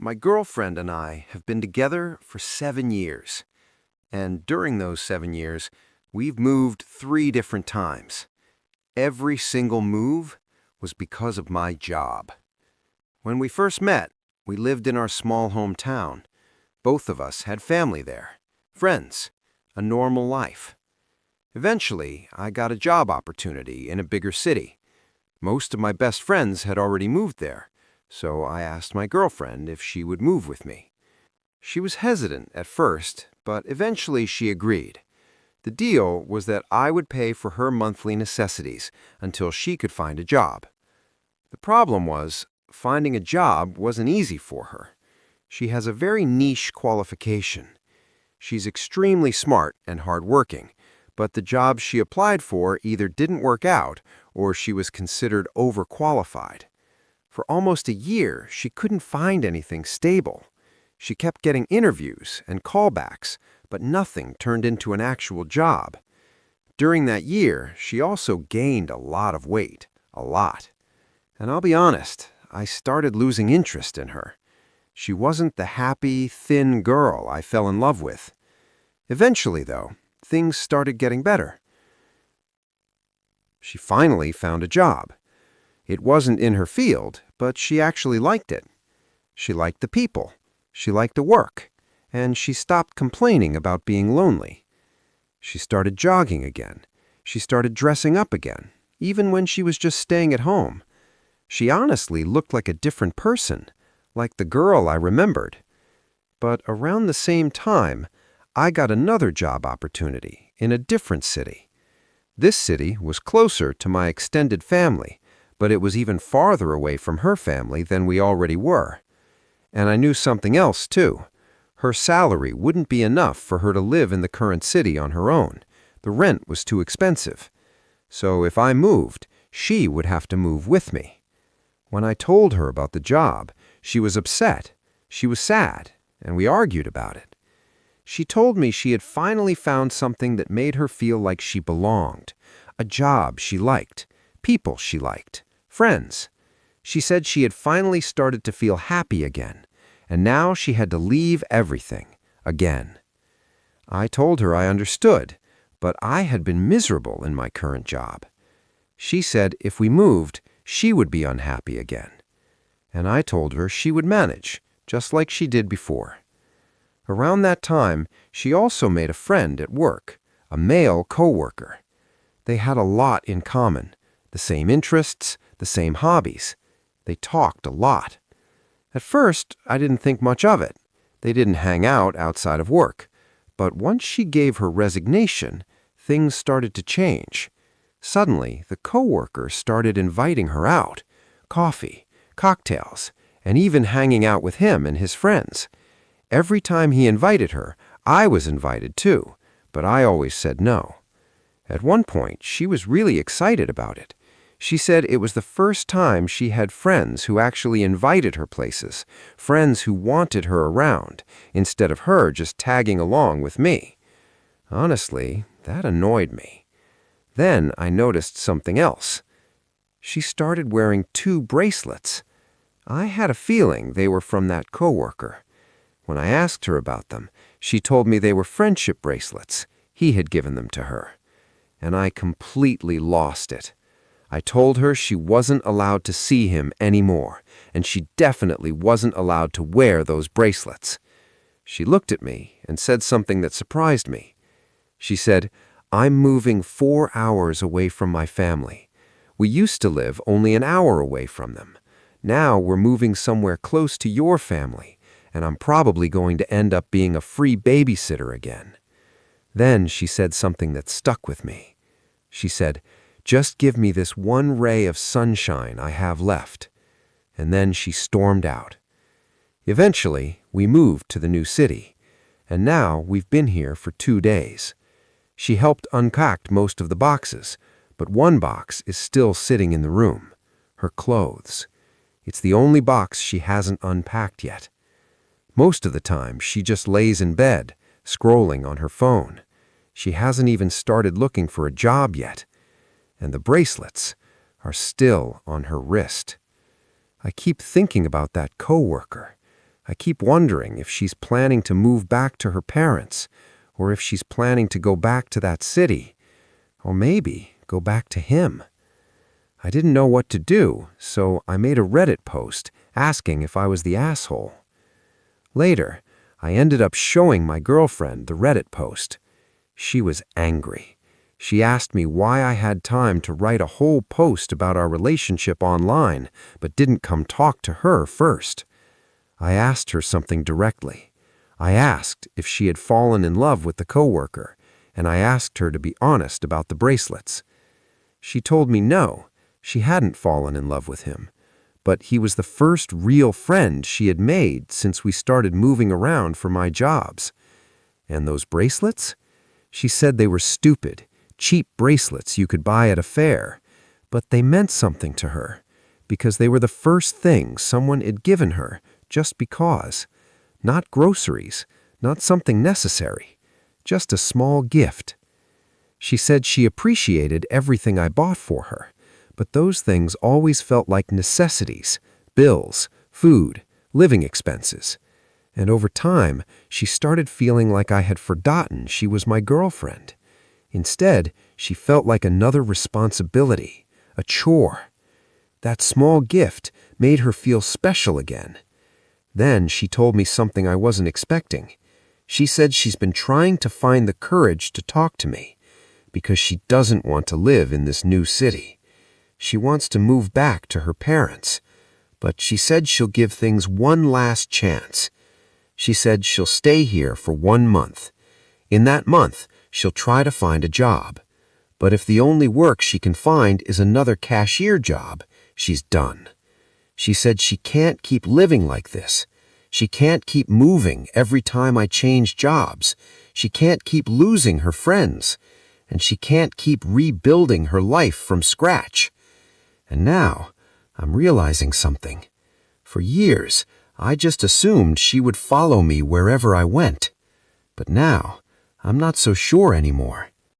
My girlfriend and I have been together for 7 years, and during those 7 years, we've moved 3 different times. Every single move was because of my job. When we first met, we lived in our small hometown. Both of us had family there, friends, a normal life. Eventually, I got a job opportunity in a bigger city. Most of my best friends had already moved there, so I asked my girlfriend if she would move with me. She was hesitant at first, but eventually she agreed. The deal was that I would pay for her monthly necessities until she could find a job. The problem was, finding a job wasn't easy for her. She has a very niche qualification. She's extremely smart and hardworking, but the job she applied for either didn't work out or she was considered overqualified. For almost a year, she couldn't find anything stable. She kept getting interviews and callbacks, but nothing turned into an actual job. During that year, she also gained a lot of weight, a lot. And I'll be honest, I started losing interest in her. She wasn't the happy, thin girl I fell in love with. Eventually, though, things started getting better. She finally found a job. It wasn't in her field, but she actually liked it. She liked the people. She liked the work. And she stopped complaining about being lonely. She started jogging again. She started dressing up again, even when she was just staying at home. She honestly looked like a different person, like the girl I remembered. But around the same time, I got another job opportunity in a different city. This city was closer to my extended family, but it was even farther away from her family than we already were. And I knew something else, too. Her salary wouldn't be enough for her to live in the current city on her own. The rent was too expensive. So if I moved, she would have to move with me. When I told her about the job, she was upset. She was sad, and we argued about it. She told me she had finally found something that made her feel like she belonged, a job she liked, people she liked, friends. She said she had finally started to feel happy again, and now she had to leave everything, again. I told her I understood, but I had been miserable in my current job. She said if we moved, she would be unhappy again. And I told her she would manage, just like she did before. Around that time, she also made a friend at work, a male coworker. They had a lot in common, the same interests, the same hobbies. They talked a lot. At first, I didn't think much of it. They didn't hang out outside of work. But once she gave her resignation, things started to change. Suddenly, the coworker started inviting her out, coffee, cocktails, and even hanging out with him and his friends. Every time he invited her, I was invited too, but I always said no. At one point, she was really excited about it. She said it was the first time she had friends who actually invited her places, friends who wanted her around, instead of her just tagging along with me. Honestly, that annoyed me. Then I noticed something else. She started wearing 2 bracelets. I had a feeling they were from that coworker. When I asked her about them, she told me they were friendship bracelets. He had given them to her. And I completely lost it. I told her she wasn't allowed to see him anymore, and she definitely wasn't allowed to wear those bracelets. She looked at me and said something that surprised me. She said, "I'm moving 4 hours away from my family. We used to live only an hour away from them. Now we're moving somewhere close to your family, and I'm probably going to end up being a free babysitter again." Then she said something that stuck with me. She said, "Just give me this one ray of sunshine I have left." And then she stormed out. Eventually, we moved to the new city, and now we've been here for 2 days. She helped unpack most of the boxes, but one box is still sitting in the room, her clothes. It's the only box she hasn't unpacked yet. Most of the time, she just lays in bed, scrolling on her phone. She hasn't even started looking for a job yet. And the bracelets are still on her wrist. I keep thinking about that coworker. I keep wondering if she's planning to move back to her parents, or if she's planning to go back to that city, or maybe go back to him. I didn't know what to do, so I made a Reddit post asking if I was the asshole. Later, I ended up showing my girlfriend the Reddit post. She was angry. She asked me why I had time to write a whole post about our relationship online, but didn't come talk to her first. I asked her something directly. I asked if she had fallen in love with the coworker, and I asked her to be honest about the bracelets. She told me no, she hadn't fallen in love with him, but he was the first real friend she had made since we started moving around for my jobs. And those bracelets? She said they were stupid, cheap bracelets you could buy at a fair, but they meant something to her, because they were the first thing someone had given her just because. Not groceries, not something necessary, just a small gift. She said she appreciated everything I bought for her, but those things always felt like necessities, bills, food, living expenses. And over time, she started feeling like I had forgotten she was my girlfriend. Instead, she felt like another responsibility, a chore. That small gift made her feel special again. Then she told me something I wasn't expecting. She said she's been trying to find the courage to talk to me because she doesn't want to live in this new city. She wants to move back to her parents, but she said she'll give things one last chance. She said she'll stay here for 1 month. In that month, she'll try to find a job. But if the only work she can find is another cashier job, she's done. She said she can't keep living like this. She can't keep moving every time I change jobs. She can't keep losing her friends. And she can't keep rebuilding her life from scratch. And now, I'm realizing something. For years, I just assumed she would follow me wherever I went. But now, I'm not so sure anymore.